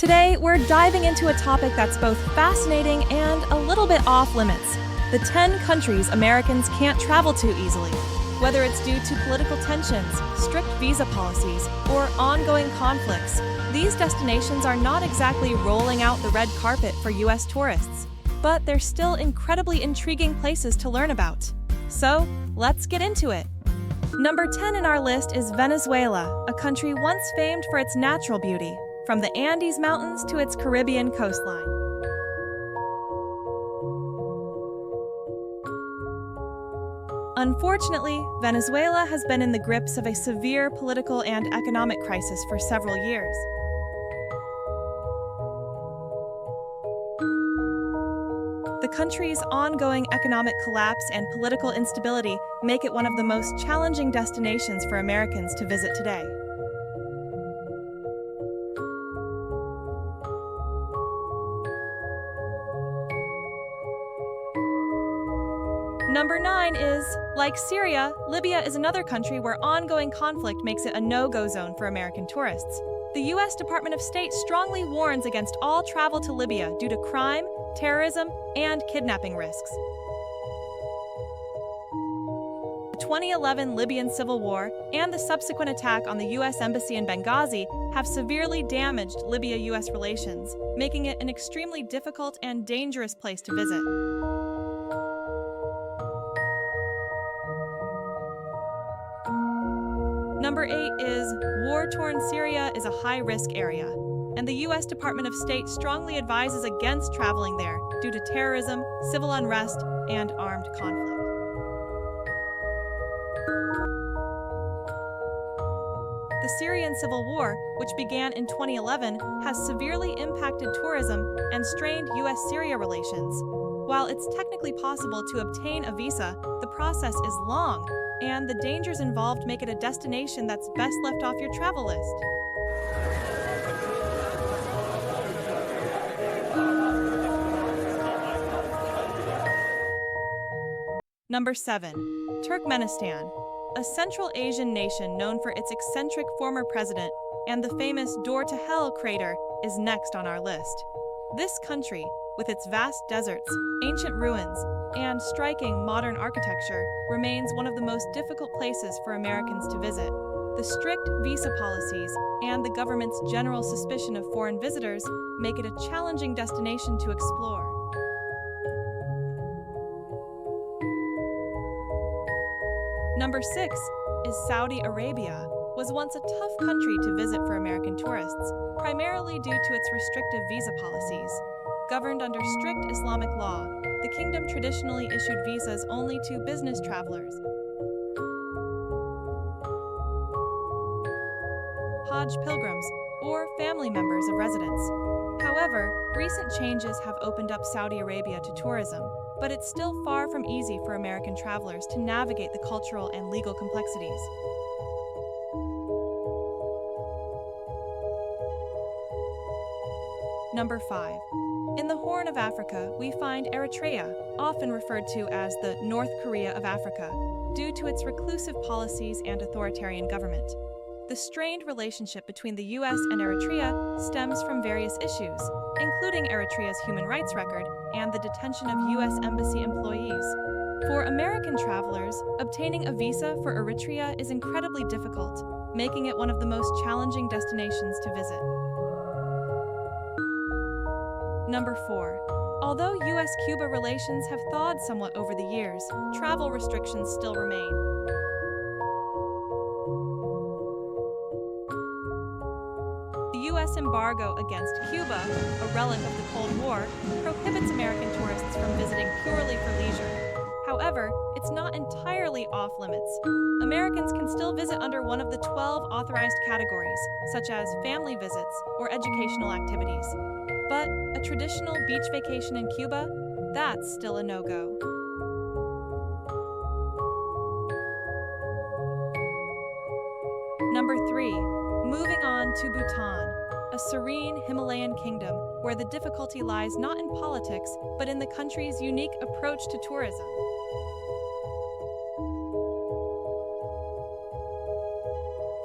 Today, we're diving into a topic that's both fascinating and a little bit off limits: the 10 countries Americans can't travel to easily. Whether it's due to political tensions, strict visa policies, or ongoing conflicts, these destinations are not exactly rolling out the red carpet for U.S. tourists, but they're still incredibly intriguing places to learn about. So, let's get into it. Number 10 in our list is Venezuela, a country once famed for its natural beauty, from the Andes Mountains to its Caribbean coastline. Unfortunately, Venezuela has been in the grips of a severe political and economic crisis for several years. The country's ongoing economic collapse and political instability make it one of the most challenging destinations for Americans to visit today. Number 9 is, like Syria, Libya is another country where ongoing conflict makes it a no-go zone for American tourists. The U.S. Department of State strongly warns against all travel to Libya due to crime, terrorism, and kidnapping risks. The 2011 Libyan civil war and the subsequent attack on the U.S. Embassy in Benghazi have severely damaged Libya-U.S. relations, making it an extremely difficult and dangerous place to visit. Number 8 is, war-torn Syria is a high-risk area, and the U.S. Department of State strongly advises against traveling there due to terrorism, civil unrest, and armed conflict. The Syrian civil war, which began in 2011, has severely impacted tourism and strained U.S.-Syria relations. While it's technically possible to obtain a visa, the process is long, and the dangers involved make it a destination that's best left off your travel list. Number 7. Turkmenistan, a Central Asian nation known for its eccentric former president and the famous Door to Hell crater, is next on our list. This country, with its vast deserts, ancient ruins, and striking modern architecture, remains one of the most difficult places for Americans to visit. The strict visa policies and the government's general suspicion of foreign visitors make it a challenging destination to explore. Number 6 is Saudi Arabia. Was once a tough country to visit for American tourists, primarily due to its restrictive visa policies. Governed under strict Islamic law, the kingdom traditionally issued visas only to business travelers, Hajj pilgrims, or family members of residents. However, recent changes have opened up Saudi Arabia to tourism, but it's still far from easy for American travelers to navigate the cultural and legal complexities. Number 5. In the Horn of Africa, we find Eritrea, often referred to as the North Korea of Africa, due to its reclusive policies and authoritarian government. The strained relationship between the U.S. and Eritrea stems from various issues, including Eritrea's human rights record and the detention of U.S. Embassy employees. For American travelers, obtaining a visa for Eritrea is incredibly difficult, making it one of the most challenging destinations to visit. Number 4. Although U.S.-Cuba relations have thawed somewhat over the years, travel restrictions still remain. The U.S. embargo against Cuba, a relic of the Cold War, prohibits American tourists from visiting purely for leisure. However, it's not entirely off limits. Americans can still visit under one of the 12 authorized categories, such as family visits or educational activities. But a traditional beach vacation in Cuba, that's still a no-go. Number 3. Moving on to Bhutan, a serene Himalayan kingdom where the difficulty lies not in politics, but in the country's unique approach to tourism.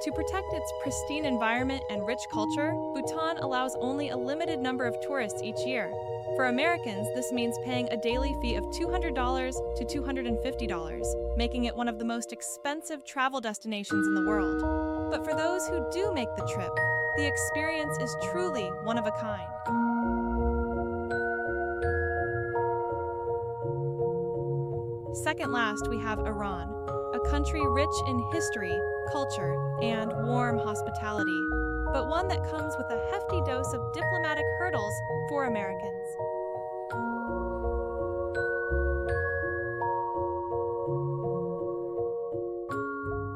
To protect its pristine environment and rich culture, Bhutan allows only a limited number of tourists each year. For Americans, this means paying a daily fee of $200 to $250, making it one of the most expensive travel destinations in the world. But for those who do make the trip, the experience is truly one of a kind. Second last, we have Iran, a country rich in history, culture, and warm hospitality, but one that comes with a hefty dose of diplomatic hurdles for Americans.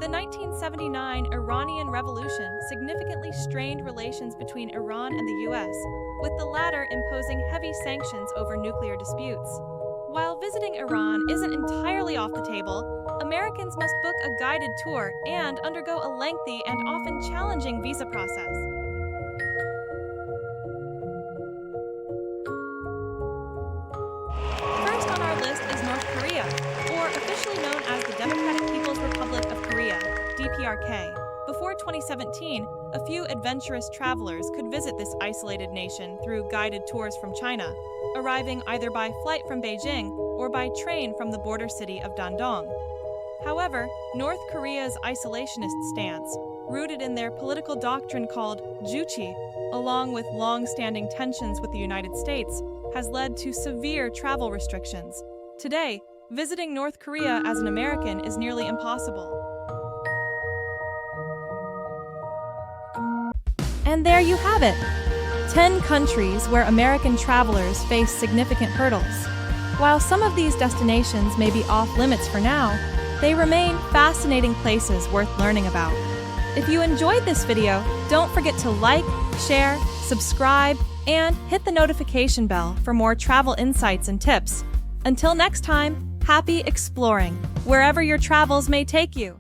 The 1979 Iranian Revolution significantly strained relations between Iran and the U.S., with the latter imposing heavy sanctions over nuclear disputes. While visiting Iran isn't entirely off the table, Americans must book a guided tour and undergo a lengthy and often challenging visa process. First on our list is North Korea, or officially known as the Democratic People's Republic of Korea, DPRK. Before 2017, a few adventurous travelers could visit this isolated nation through guided tours from China, arriving either by flight from Beijing or by train from the border city of Dandong. However, North Korea's isolationist stance, rooted in their political doctrine called Juche, along with long-standing tensions with the United States, has led to severe travel restrictions. Today, visiting North Korea as an American is nearly impossible. And there you have it. 10 countries where American travelers face significant hurdles. While some of these destinations may be off limits for now, they remain fascinating places worth learning about. If you enjoyed this video, don't forget to like, share, subscribe, and hit the notification bell for more travel insights and tips. Until next time, happy exploring, wherever your travels may take you.